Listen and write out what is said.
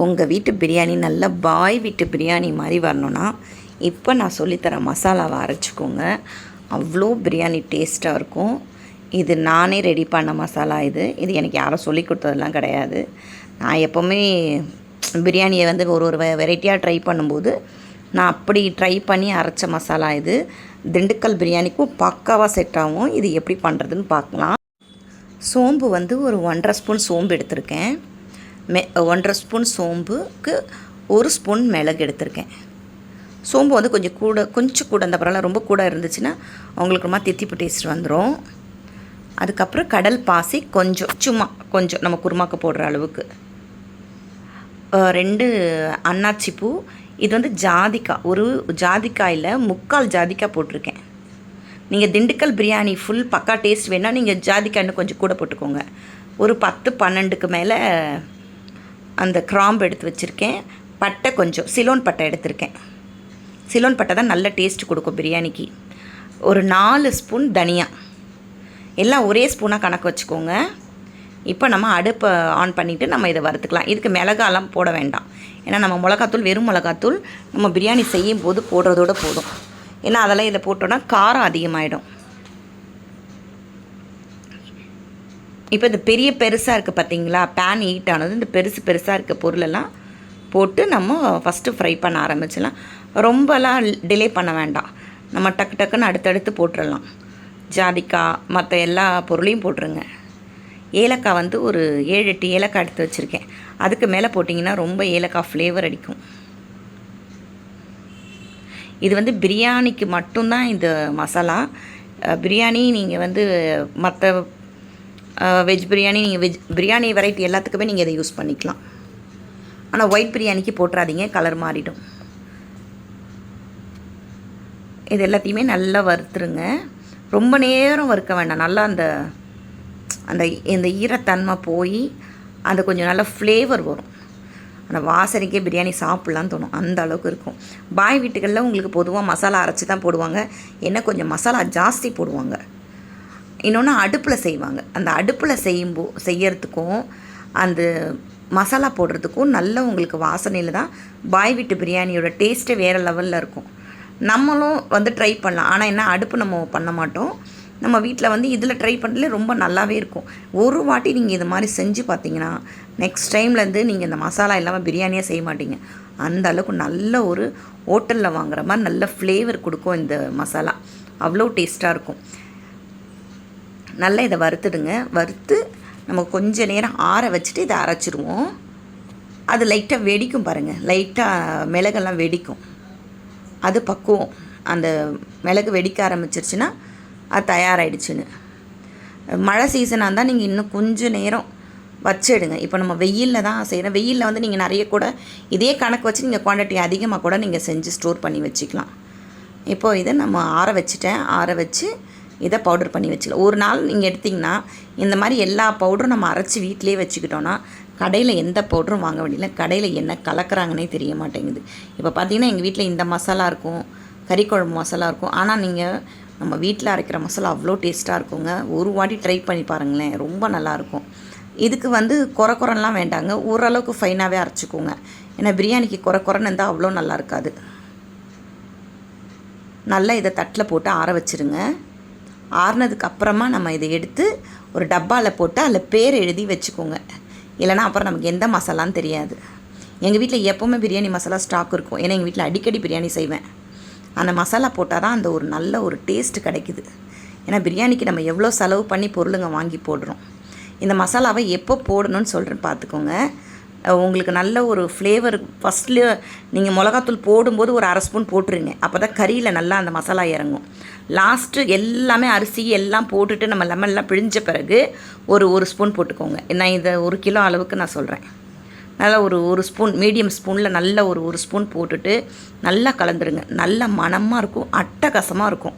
உங்கள் வீட்டு பிரியாணி நல்ல பாய் வீட்டு பிரியாணி மாதிரி வரணுன்னா இப்போ நான் சொல்லித்தர மசாலாவை அரைச்சிக்கோங்க. அவ்வளோ பிரியாணி டேஸ்ட்டாக இருக்கும். இது நானே ரெடி பண்ண மசாலா. இது எனக்கு யாரும் சொல்லி கொடுத்ததெல்லாம் கிடையாது. நான் எப்போவுமே பிரியாணியை வந்து ஒரு வெரைட்டியாக ட்ரை பண்ணும்போது நான் அப்படி ட்ரை பண்ணி அரைச்ச மசாலா இது. திண்டுக்கல் பிரியாணிக்கும் பக்காவாக செட் ஆகும். இது எப்படி பண்ணுறதுன்னு பார்க்கலாம். சோம்பு வந்து ஒரு 1.5 ஸ்பூன் சோம்பு எடுத்திருக்கேன். 1.5 ஸ்பூன் சோம்புக்கு 1 ஸ்பூன் மிளகு எடுத்திருக்கேன். சோம்பு வந்து கொஞ்சம் கூட அந்த பரவாயில்ல, ரொம்ப கூட இருந்துச்சுன்னா அவங்களுக்கு ரொம்ப தித்திப்பு டேஸ்ட் வந்துடும். அதுக்கப்புறம் கடல் பாசி சும்மா கொஞ்சம் நம்ம குருமாக்கு போடுற அளவுக்கு, 2 அன்னாச்சி பூ. இது வந்து ஜாதிக்காய், ஒரு ஜாதிக்காயில் 3/4 ஜாதிக்காய் போட்டிருக்கேன். நீங்கள் திண்டுக்கல் பிரியாணி ஃபுல் பக்கா டேஸ்ட் வேணால் நீங்கள் ஜாதிக்காய் இன்னும் கொஞ்சம் கூட போட்டுக்கோங்க. ஒரு 10-12க்கு மேலே அந்த கிராம்பு எடுத்து வச்சுருக்கேன். பட்டை கொஞ்சம் சிலோன் பட்டை எடுத்திருக்கேன். சிலோன் பட்டை தான் நல்ல டேஸ்ட் கொடுக்கும் பிரியாணிக்கு. ஒரு 4 ஸ்பூன் தனியா. எல்லாம் ஒரே ஸ்பூனாக கணக்கு வச்சுக்கோங்க. இப்போ நம்ம அடுப்பை ஆன் பண்ணிவிட்டு நம்ம இதை வறுத்துக்கலாம். இதுக்கு மிளகாலாம் போட வேண்டாம். ஏன்னா நம்ம மிளகாத்தூள், வெறும் மிளகாத்தூள் நம்ம பிரியாணி செய்யும் போது போடுறதோடு போதும். ஏன்னா அதெல்லாம் இதில் போட்டோன்னா காரம் அதிகமாகிடும். இப்போ இந்த பெருசாக இருக்குது பார்த்தீங்களா, பேன் ஹீட் ஆனது. இந்த பெருசாக இருக்க பொருளெல்லாம் போட்டு நம்ம ஃபஸ்ட்டு ஃப்ரை பண்ண ஆரம்பிச்சிடலாம். ரொம்பலாம் டிலே பண்ண வேண்டாம். நம்ம டக்குன்னு அடுத்தடுத்து போட்டுடலாம். ஜாதிக்காய் மற்ற எல்லா பொருளையும் போட்டுருங்க. ஏலக்காய் வந்து ஒரு 7-8 ஏலக்காய் எடுத்து வச்சுருக்கேன். அதுக்கு மேலே போட்டிங்கன்னா ரொம்ப ஏலக்காய் ஃப்ளேவர் அடிக்கும். இது வந்து பிரியாணிக்கு மட்டும்தான் இந்த மசாலா. பிரியாணி நீங்கள் வந்து மற்ற வெஜ் பிரியாணி, நீங்கள் பிரியாணி வெரைட்டி எல்லாத்துக்குமே நீங்கள் இதை யூஸ் பண்ணிக்கலாம். ஆனால் ஒயிட் பிரியாணிக்கு போட்டுறாதீங்க, கலர் மாறிடும். இது எல்லாத்தையுமே நல்லா வறுத்துருங்க. ரொம்ப நேரம் வறுக்க வேண்டாம். நல்லா இந்த ஈரத்தன்மை போய் அந்த கொஞ்சம் நல்லா ஃப்ளேவர் வரும். அந்த வாசனைக்கே பிரியாணி சாப்பிட்லான்னு தோணும், அந்த அளவுக்கு இருக்கும். பாய் வீட்டுகளில் உங்களுக்கு பொதுவாக மசாலா அரைச்சி தான் போடுவாங்க. என்ன கொஞ்சம் மசாலா ஜாஸ்தி போடுவாங்க. இன்னொன்று அடுப்பில் செய்வாங்க. அந்த அடுப்பில் செய்யறதுக்கும் அந்த மசாலா போடுறதுக்கும் நல்ல உங்களுக்கு வாசனையில் தான் பாய் வீட்டு பிரியாணியோட டேஸ்ட்டே வேறு லெவலில் இருக்கும். நம்மளும் வந்து ட்ரை பண்ணலாம். ஆனால் என்ன, அடுப்பு நம்ம பண்ண மாட்டோம். நம்ம வீட்டில் வந்து இதில் ட்ரை பண்ணுறதுல ரொம்ப நல்லாவே இருக்கும். ஒரு வாட்டி நீங்கள் இது மாதிரி செஞ்சு பார்த்தீங்கன்னா நெக்ஸ்ட் டைம்லேருந்து நீங்கள் இந்த மசாலா இல்லாமல் பிரியாணியாக செய்ய மாட்டீங்க. அந்த அளவுக்கு நல்ல ஒரு ஹோட்டலில் வாங்குற மாதிரி நல்ல ஃப்ளேவர் கொடுக்கும் இந்த மசாலா. அவ்வளோ டேஸ்ட்டாக இருக்கும். நல்லா இதை வறுத்துடுங்க. வறுத்து நம்ம கொஞ்சம் நேரம் ஆற வச்சுட்டு இதை அரைச்சிடுவோம். அது லைட்டாக வெடிக்கும் பாருங்கள். லைட்டாக மிளகெல்லாம் வெடிக்கும். அது பக்குவம். அந்த மிளகு வெடிக்க ஆரம்பிச்சிருச்சுன்னா அது தயாராகிடுச்சுன்னு. மழை சீசனாக இருந்தால் நீங்கள் இன்னும் கொஞ்சம் நேரம் வச்சிடுங்க. இப்போ நம்ம வெயிலில் தான் செய்கிறோம். வெயிலில் வந்து நீங்கள் நிறைய கூட இதே கணக்கு வச்சு நீங்கள் குவான்டிட்டி அதிகமாக கூட நீங்கள் செஞ்சு ஸ்டோர் பண்ணி வச்சுக்கலாம். இப்போது இதை நம்ம ஆற வச்சு இதை பவுடர் பண்ணி வச்சுக்கலாம். ஒரு நாள் நீங்கள் எடுத்திங்கன்னா இந்த மாதிரி எல்லா பவுடரும் நம்ம அரைச்சி வீட்டிலே வச்சுக்கிட்டோன்னா கடையில் எந்த பவுடரும் வாங்க வேண்டியதில்லை. கடையில் என்ன கலக்கிறாங்கன்னே தெரிய மாட்டேங்குது. இப்போ பார்த்திங்கன்னா எங்கள் வீட்டில் இந்த மசாலா இருக்கும், கறிக்குழம்பு மசாலா இருக்கும். ஆனால் நீங்கள் நம்ம வீட்டில் அரைக்கிற மசாலா அவ்வளோ டேஸ்ட்டாக இருக்குங்க. ஒரு வாட்டி ட்ரை பண்ணி பாருங்களேன், ரொம்ப நல்லாயிருக்கும். இதுக்கு வந்து குறைலாம் வேண்டாங்க, ஓரளவுக்கு ஃபைனாகவே அரைச்சிக்கோங்க. ஏன்னா பிரியாணிக்கு குறைன்னு இருந்தால் அவ்வளோ நல்லா இருக்காது. நல்லா இதை தட்டில் போட்டு ஆற வச்சுருங்க. ஆறுனதுக்கு அப்புறமா நம்ம இதை எடுத்து ஒரு டப்பாவில் போட்டு அதில் பேர் எழுதி வச்சுக்கோங்க. இல்லைனா அப்புறம் நமக்கு எந்த மசாலான்னு தெரியாது. எங்கள் வீட்டில் எப்போவுமே பிரியாணி மசாலா ஸ்டாக் இருக்கும். ஏன்னா எங்கள் வீட்டில் அடிக்கடி பிரியாணி செய்வேன். அந்த மசாலா போட்டால் தான் அந்த ஒரு நல்ல ஒரு டேஸ்ட் கிடைக்குது. ஏன்னா பிரியாணிக்கு நம்ம எவ்வளோ செலவு பண்ணி பொருளுங்க வாங்கி போடுறோம். இந்த மசாலாவை எப்போ போடணும்னு சொல்கிறேன்னு பார்த்துக்கோங்க. உங்களுக்கு நல்ல ஒரு ஃப்ளேவர். ஃபஸ்ட்டில் நீங்கள் மிளகாத்தூள் போடும்போது ஒரு 1/2 ஸ்பூன் போட்டுருங்க. அப்போ தான் கறியில் நல்லா அந்த மசாலா இறங்கும். லாஸ்ட்டு எல்லாமே அரிசி எல்லாம் போட்டுட்டு நம்ம லெமன்லாம் பிழிஞ்ச பிறகு ஒரு ஸ்பூன் போட்டுக்கோங்க. நான் இதை 1 கிலோ அளவுக்கு நான் சொல்கிறேன். நல்லா ஒரு ஸ்பூன், மீடியம் ஸ்பூனில் நல்ல ஒரு ஸ்பூன் போட்டுட்டு நல்லா கலந்துருங்க. நல்ல மணமாக இருக்கும், அட்டகாசமாக இருக்கும்.